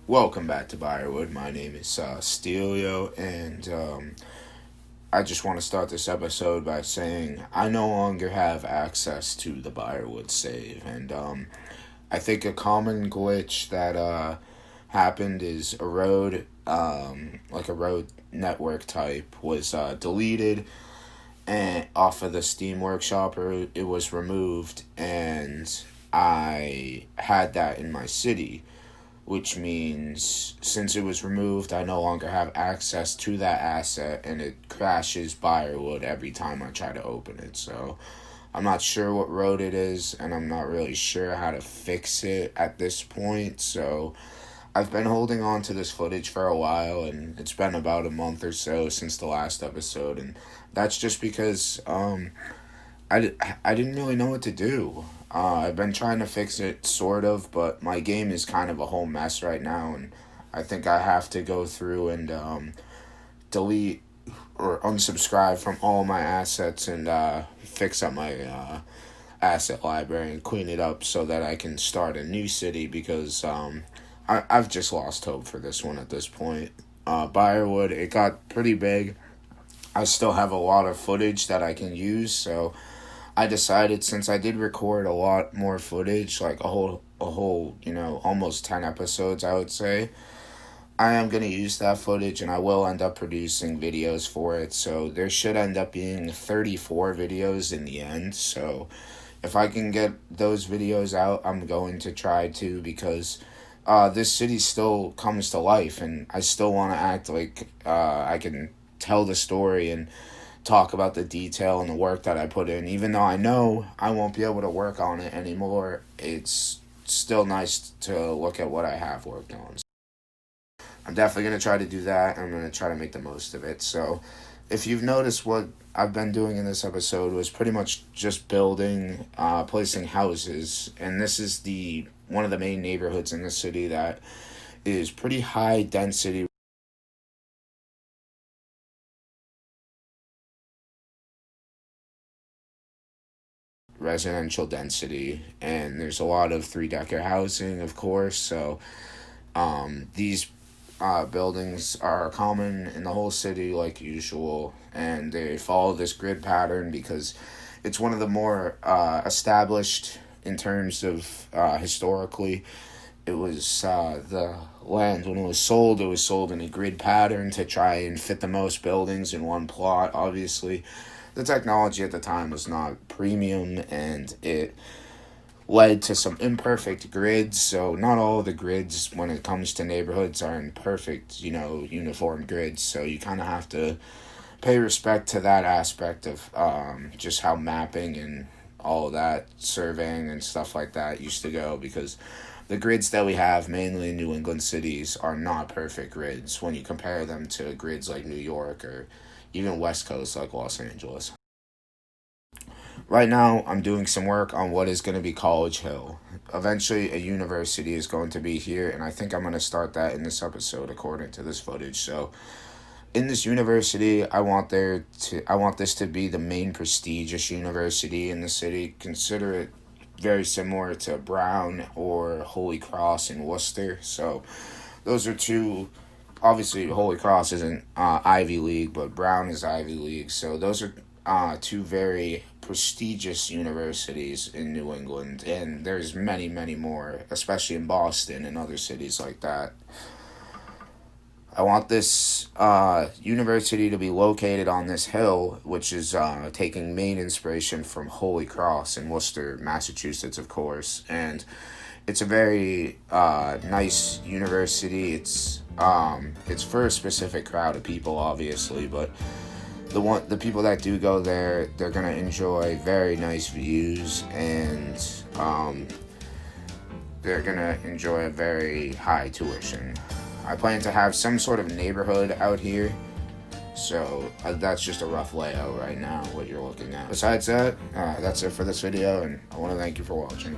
Welcome back to Byerwood. My name is Stelio, and I just want to start this episode by saying I no longer have access to the Byerwood save, and I think a common glitch that happened is a road, like a road network type, was deleted and off of the Steam Workshop, or it was removed, and I had that in my city, which means since it was removed, I no longer have access to that asset, and it crashes Byerwood every time I try to open it. So I'm not sure what road it is, and I'm not really sure how to fix it at this point. So I've been holding on to this footage for a while, and it's been about a month or so since the last episode, and that's just because I didn't really know what to do. I've been trying to fix it, sort of, but my game is kind of a whole mess right now, and I think I have to go through and delete or unsubscribe from all my assets and fix up my asset library and clean it up so that I can start a new city, because I've just lost hope for this one at this point. Byerwood, it got pretty big. I still have a lot of footage that I can use, so I decided, since I did record a lot more footage, like a whole, almost 10 episodes, I would say, I am going to use that footage, and I will end up producing videos for it. So there should end up being 34 videos in the end. So if I can get those videos out, I'm going to try to, because this city still comes to life, and I still want to act like I can tell the story and talk about the detail and the work that I put in. Even though I know I won't be able to work on it anymore, it's still nice to look at what I have worked on. I'm definitely going to try to do that. I'm going to try to make the most of it. So if you've noticed, what I've been doing in this episode was pretty much just building, placing houses. And this is one of the main neighborhoods in the city that is pretty high density residential density, and there's a lot of three-decker housing, of course. So these buildings are common in the whole city like usual, and they follow this grid pattern because it's one of the more established in terms of historically. It was the land, when it was sold in a grid pattern to try and fit the most buildings in one plot. Obviously, the technology at the time was not premium, and it led to some imperfect grids. So not all of the grids, when it comes to neighborhoods, are in perfect, uniform grids. So you kind of have to pay respect to that aspect of just how mapping and all of that, surveying and stuff like that used to go, because the grids that we have, mainly in New England cities, are not perfect grids when you compare them to grids like New York or even West Coast like Los Angeles. Right now, I'm doing some work on what is going to be College Hill. Eventually, a university is going to be here, and I think I'm going to start that in this episode according to this footage. So in this university, I want this to be the main prestigious university in the city. Consider it very similar to Brown or Holy Cross in Worcester. So those are two. Obviously, Holy Cross isn't Ivy League, but Brown is Ivy League. So those are two very prestigious universities in New England, and there's many, many more, especially in Boston and other cities like that. I want this university to be located on this hill, which is taking main inspiration from Holy Cross in Worcester, Massachusetts, of course. And it's a very nice university. It's for a specific crowd of people, obviously, but the people that do go there, they're gonna enjoy very nice views, and they're gonna enjoy a very high tuition. I plan to have some sort of neighborhood out here, so that's just a rough layout right now, what you're looking at. Besides that, that's it for this video, and I want to thank you for watching.